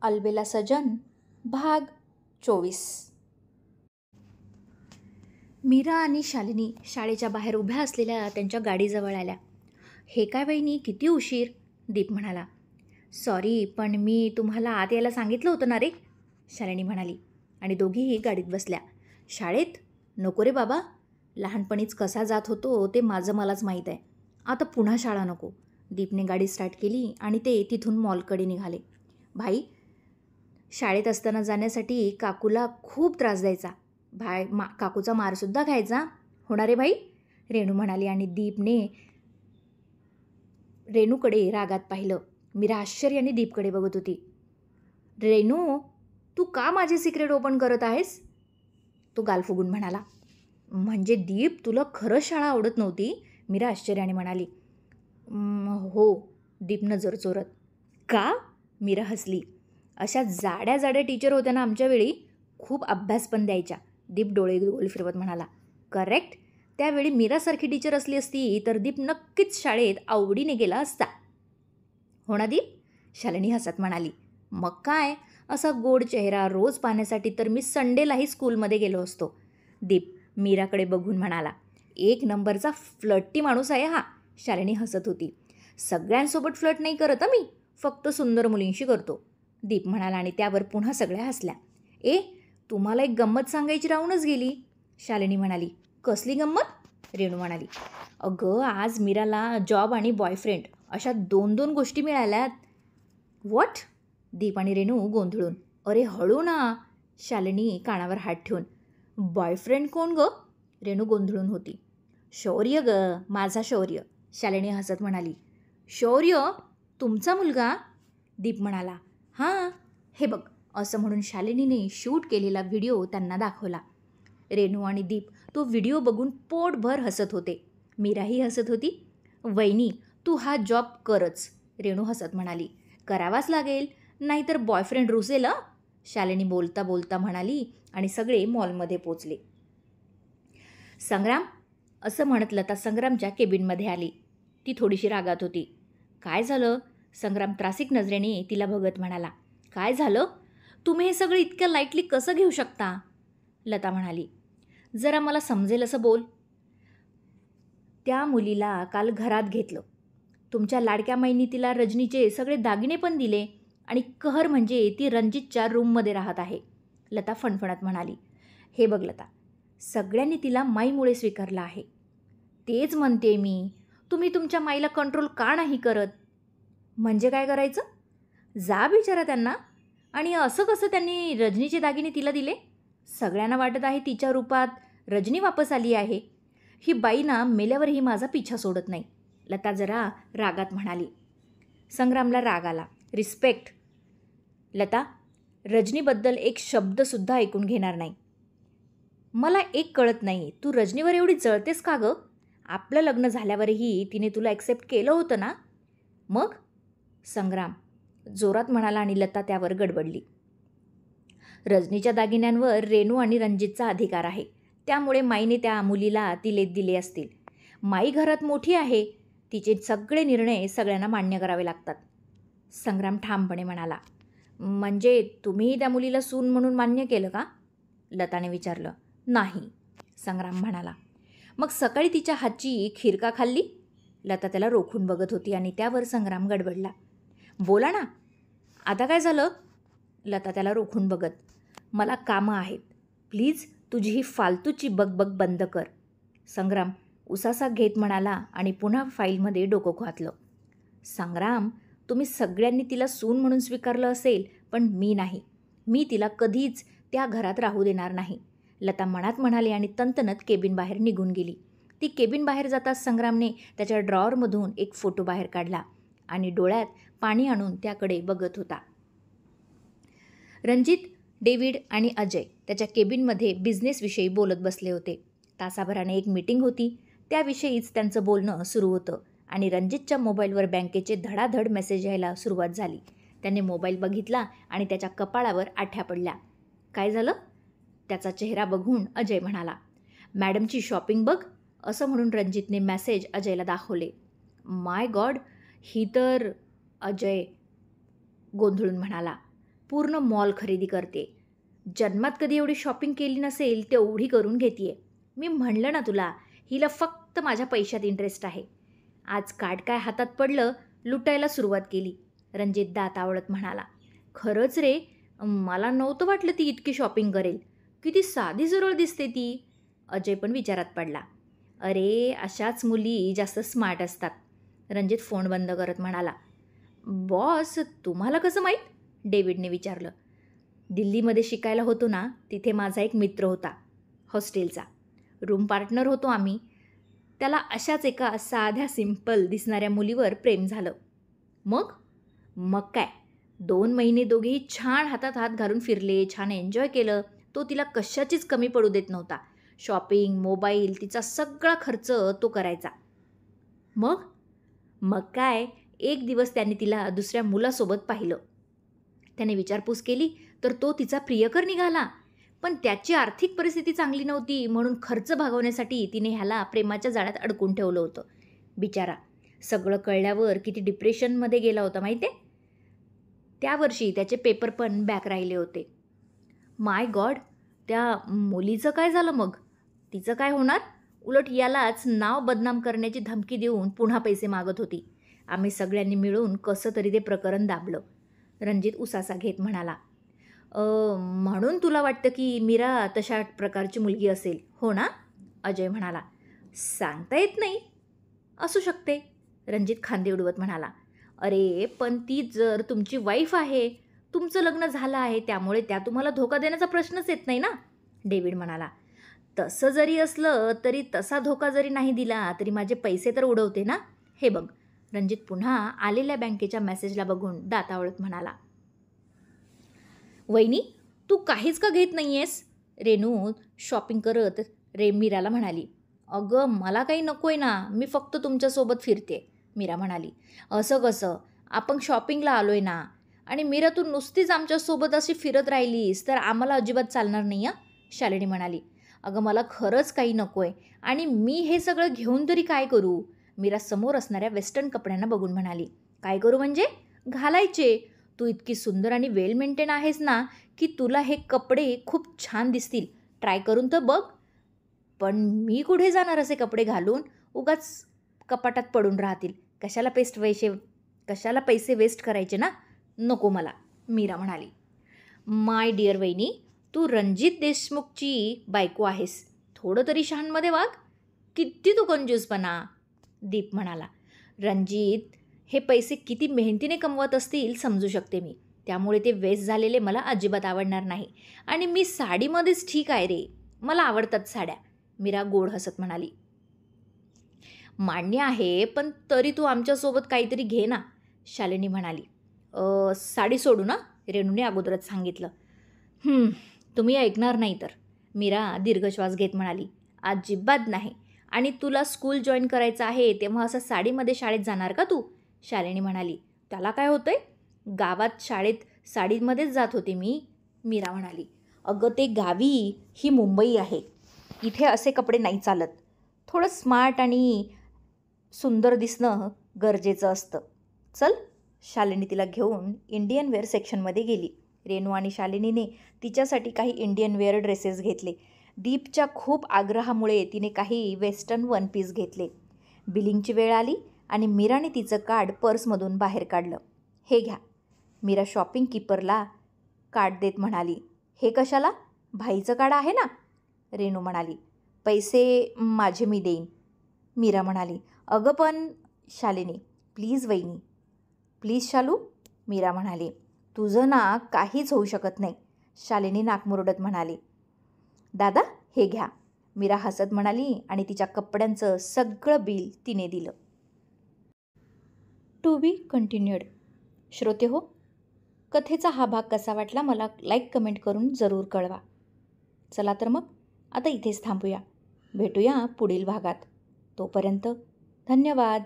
अलबेला सजन भाग 24। मीरा आणि शालिनी शाळेच्या बाहेर उभ्या असलेल्या त्यांच्या गाडीजवळ आल्या. हे काय वहिनी, किती उशीर? दीप म्हणाला. सॉरी, पण मी तुम्हाला आत यायला सांगितलं होतं ना रे, शालिनी म्हणाली आणि दोघीही गाडीत बसल्या. शाळेत? नको रे बाबा, लहानपणीच कसा जात होतो ते माझं मलाच माहीत आहे. आता पुन्हा शाळा नको. दीपने गाडी स्टार्ट केली आणि ते तिथून मॉलकडे निघाले. भाई, शाळेत असताना जाण्यासाठी काकूला खूप त्रास द्यायचा. काकूचा मारसुद्धा खायचा. होणार रे भाई, रेणू म्हणाली आणि दीपने रेणूकडे रागात पाहिलं. मीरा आश्चर्याने दीपकडे बघत होती. रेणू, तू का माझे सिक्रेट ओपन करत आहेस? तो गाल फुगून म्हणाला. म्हणजे दीप, तुला खरंच शाळा आवडत नव्हती? मीरा आश्चर्याने म्हणाली. हो, दीपनं जर चोरत. का? मीरा हसली. अशा जाड्या जाड्या टीचर होत्या ना आमच्या वेळी, खूप अभ्यास पण द्यायच्या. दीप डोळे गोल फिरवत म्हणाला. करेक्ट, त्यावेळी मीरासारखी टीचर असली असती तर दीप नक्कीच शाळेत आवडीने गेला असता. हो ना दीप, शालिनी हसत म्हणाली. मग काय, असा गोड चेहरा रोज पाहण्यासाठी तर मी संडेलाही स्कूलमध्ये गेलो असतो. दीप मीराकडे बघून म्हणाला. एक नंबरचा फ्लर्टी माणूस आहे हा, शालिनी हसत होती. सगळ्यांसोबत फ्लर्ट नाही करत मी, फक्त सुंदर मुलींशी करतो, दीप म्हणाला आणि त्यावर पुन्हा सगळ्या हसल्या. तुम्हाला एक गंमत सांगायची राहूनच गेली, शालिनी म्हणाली. कसली गंमत? रेणू म्हणाली. अगं, आज मीराला जॉब आणि बॉयफ्रेंड अशा 2-2 गोष्टी मिळाल्यात. व्हॉट? दीप आणि रेणू गोंधळून. अरे हळू ना, शालिनी कानावर हात ठेवून. बॉयफ्रेंड कोण ग? रेणू गोंधळून होती. शौर्य ग, माझा शौर्य, शालिनी हसत म्हणाली. शौर्य? तुमचा मुलगा? दीप म्हणाला. हां, हे बघ, असं म्हणून शालिनीने शूट केलेला व्हिडिओ त्यांना दाखवला. रेणू आणि दीप तो व्हिडिओ बघून पोटभर हसत होते. मीराही हसत होती. वहिनी, तू हा जॉब करच, रेणू हसत म्हणाली. करावाच लागेल, नाहीतर बॉयफ्रेंड रुसेल, शालिनी बोलता बोलता म्हणाली आणि सगळे मॉलमध्ये पोचले. संग्राम, असं म्हणत लता संग्रामच्या केबिनमध्ये आली. ती थोडीशी रागात होती. काय झालं? संग्राम त्रासिक नजरेने तिला बघत म्हणाला. काय झालं? तुम्ही हे सगळं इतक्या लाईटली कसं घेऊ शकता? लता म्हणाली. जरा मला समजेल असं बोल. त्या मुलीला काल घरात घेतलं. तुमच्या लाडक्या माईंनी तिला रजनीचे सगळे दागिने पण दिले आणि कहर म्हणजे ती रणजितच्या रूममध्ये राहत आहे, लता फणफणत म्हणाली. हे बघ लता, सगळ्यांनी तिला माईमुळे स्वीकारलं आहे. तेच म्हणते मी, तुम्ही तुमच्या माईला कंट्रोल का नाही करत? म्हणजे काय करायचं? जा विचारा त्यांना. आणि असं कसं त्यांनी रजनीचे दागिने तिला दिले? सगळ्यांना वाटत आहे तिच्या रूपात रजनी वापस आली आहे. ही बाई ना मेल्यावरही माझा पिछा सोडत नाही, लता जरा रागात म्हणाली. संग्रामला राग आला. रिस्पेक्ट. लता, रजनीबद्दल एक शब्दसुद्धा ऐकून घेणार नाही. मला एक कळत नाही, तू रजनीवर एवढी जळतेस का गं? आपलं लग्न झाल्यावरही तिने तुला ॲक्सेप्ट केलं होतं ना? मग? संग्राम जोरात म्हणाला आणि लता त्यावर गडबडली. रजनीच्या दागिन्यांवर रेणू आणि रणजितचा अधिकार आहे, त्यामुळे माईने त्या मुलीला दिले असतील. माई घरात मोठी आहे, तिचे सगळे निर्णय सगळ्यांना मान्य करावे लागतात, संग्राम ठामपणे म्हणाला. म्हणजे तुम्हीही त्या मुलीला सून म्हणून मान्य केलं का? लताने विचारलं. नाही, संग्राम म्हणाला. मग सकाळी तिच्या हातची खीर का खाल्ली? लता त्याला रोखून बघत होती आणि त्यावर संग्राम गडबडला. बोला ना, आता काय झालं? लता त्याला रोखून बघत. मला कामं आहेत, प्लीज तुझी ही फालतूची बकबक बंद कर, संग्राम उसासा घेत म्हणाला आणि पुन्हा फाईलमध्ये डोकं घातलं. संग्राम, तुम्ही सगळ्यांनी तिला सून म्हणून स्वीकारलं असेल, पण मी नाही. मी तिला कधीच त्या घरात राहू देणार नाही, लता मनात म्हणाली आणि तंतनत केबिन बाहेर निघून गेली. ती केबिन बाहेर जाताच संग्रामने त्याच्या ड्रॉवरमधून एक फोटो बाहेर काढला आणि डोळ्यात पाणी आणून त्याकडे बघत होता. रणजित, डेव्हिड आणि अजय त्याच्या केबिनमध्ये बिझनेसविषयी बोलत बसले होते. तासाभराने एक मीटिंग होती, त्याविषयीच त्यांचं बोलणं सुरू होतं आणि रणजितच्या मोबाईलवर बँकेचे धडाधड मेसेज यायला सुरुवात झाली. त्याने मोबाईल बघितला आणि त्याच्या कपाळावर आठ्या पडल्या. काय झालं? त्याचा चेहरा बघून अजय म्हणाला. मॅडमची शॉपिंग बघ, असं म्हणून रणजितने मेसेज अजयला दाखवले. माय गॉड, ही तर, अजय गोंधळून म्हणाला. पूर्ण मॉल खरेदी करते. जन्मात कधी एवढी शॉपिंग केली नसेल तेवढी करून घेते. मी म्हणलं ना तुला, हिला फक्त माझ्या पैशात इंटरेस्ट आहे. आज कार्ड काय हातात पडलं, लुटायला सुरुवात केली. रणजित दात आवळत म्हणाला. खरंच रे, मला नव्हतं वाटलं ती इतकी शॉपिंग करेल. किती साधी सरळ दिसते ती. अजय पण विचारात पडला. अरे, अशाच मुली जास्त स्मार्ट असतात. रणजित फोन बंद करत म्हणाला. बॉस, तुम्हाला कसं माहीत? डेव्हिडने विचारलं. दिल्लीमध्ये शिकायला होतो ना, तिथे माझा एक मित्र होता, हॉस्टेलचा. रूम पार्टनर होतो आम्ही. त्याला अशाच एका साध्या सिंपल दिसणाऱ्या मुलीवर प्रेम झालं. मग काय, 2 महिने दोघेही छान हातात हात घालून फिरले, छान एन्जॉय केलं. तो तिला कशाचीच कमी पडू देत नव्हता. शॉपिंग, मोबाईल, तिचा सगळा खर्च तो करायचा. मग काय, एक दिवस त्याने तिला दुसऱ्या मुलासोबत पाहिलं. त्याने विचारपूस केली तर तो तिचा प्रियकर निघाला. पण त्याची आर्थिक परिस्थिती चांगली नव्हती, म्हणून खर्च भागवण्यासाठी तिने ह्याला प्रेमाच्या जाळ्यात अडकून ठेवलं होतं. बिचारा, सगळं कळल्यावर किती डिप्रेशनमध्ये गेला होता माहिती आहे. त्या वर्षी त्याचे पेपर पण बॅक राहिले होते. माय गॉड, त्या मुलीचं काय झालं मग? तिचं काय होणार? उलट यालाच नाव बदनाम करण्याची धमकी देऊन पुन्हा पैसे मागत होती. आम्ही सगळ्यांनी मिळून कसं तरी ते प्रकरण दाबलं. रणजित उसासा घेत म्हणाला. म्हणून तुला वाटतं की मीरा तशा प्रकारची मुलगी असेल, हो ना? अजय म्हणाला. सांगता येत नाही, असू शकते. रणजित खांदे उडवत म्हणाला. अरे, पण ती जर तुमची वाईफ आहे, तुमचं लग्न झालं आहे, त्यामुळे त्या तुम्हाला धोका देण्याचा प्रश्नच येत नाही ना, डेव्हिड म्हणाला. तसं जरी असलं तरी तसा धोका जरी नाही दिला तरी माझे पैसे तर उडवते ना. हे बघ. रणजित पुन्हा आलेल्या बँकेच्या मेसेजला बघून दातावळत म्हणाला. वहिनी, तू काहीच का घेत नाही आहेस? रेणू शॉपिंग करत मीराला म्हणाली. अगं, मला काही नको आहे ना, मी फक्त तुमच्यासोबत फिरते, मीरा म्हणाली. असं कसं? आपण शॉपिंगला आलो आहे ना. आणि मीरा, तू नुसतीच आमच्यासोबत अशी फिरत राहिलीस तर आम्हाला अजिबात चालणार नाही या, शालिनी म्हणाली. अगं, मला खरंच काही नको आहे आणि मी हे सगळं घेऊन तरी काय करू? मीरा समोर असणाऱ्या वेस्टर्न कपड्यांना बघून म्हणाली. काय करू म्हणजे? घालायचे. तू इतकी सुंदर आणि वेल मेंटेन आहेस ना की तुला हे कपडे खूप छान दिसतील. ट्राय करून तर बघ. पण मी कुठे जाणार असे कपडे घालून? उगाच कपाटात पडून राहतील. कशाला पैसे वेस्ट करायचे ना. नको मला, मीरा म्हणाली. माय डिअर वहिनी, तू रणजित देशमुखची बायको आहेस. थोडं तरी शहाणमध्ये वाग. किती तू कंजूसपणा, दीप म्हणाला. रणजित हे पैसे किती मेहनतीने कमवत असतील समजू शकते मी. त्यामुळे ते वेस्ट झालेले मला अजिबात आवडणार नाही. आणि मी साडीमध्येच ठीक आहे रे, मला आवडतात साड्या, मीरा गोड हसत म्हणाली. मान्य आहे, पण तरी तू आमच्यासोबत काहीतरी घे ना, शालिनी म्हणाली. साडी सोडू ना, रेणूने अगोदरच सांगितलं. तुम्ही ऐकणार नाही तर, मीरा दीर्घश्वास घेत म्हणाली. अजिबात नाही. आणि तुला स्कूल जॉईन करायचं आहे तेव्हा असं साडीमध्ये शाळेत जाणार का तू? शालिनी म्हणाली. त्याला काय होतंय? गावात शाळेत साडीमध्येच जात होते मी, मीरा म्हणाली. अगं, ते गावी, ही मुंबई आहे. इथे असे कपडे नाही चालत. थोडं स्मार्ट आणि सुंदर दिसणं गरजेचं असतं. चल. शालिनी तिला घेऊन इंडियन वेअर सेक्शनमध्ये गेली. रेणू आणि शालिनीने तिच्यासाठी काही इंडियन वेअर ड्रेसेस घेतले. दीपच्या खूप आग्रहामुळे तिने काही वेस्टर्न वन पीस घेतले. बिलिंगची वेळ आली आणि मीराने तिचं कार्ड पर्समधून बाहेर काढलं. हे घ्या. मीरा शॉपिंग कीपरला कार्ड देत म्हणाली. हे कशाला? भाईचं कार्ड आहे ना, रेणू म्हणाली. पैसे माझे मी देईन, मीरा म्हणाली. अगं पण, शालिनी, प्लीज वहिनी, प्लीज शालू, मीरा म्हणाली. तुझं ना काहीच होऊ शकत नाही, शालिनी नाकमुरडत म्हणाली. दादा, हे घ्या, मीरा हसत म्हणाली आणि तिच्या कपड्यांचं सगळं बिल तिने दिलं. To be continued. श्रोते हो, कथेचा हा भाग कसा वाटला मला लाईक कमेंट करून जरूर कळवा. चला तर मग आता इथेच थांबूया. भेटूया पुढील भागात. तोपर्यंत धन्यवाद.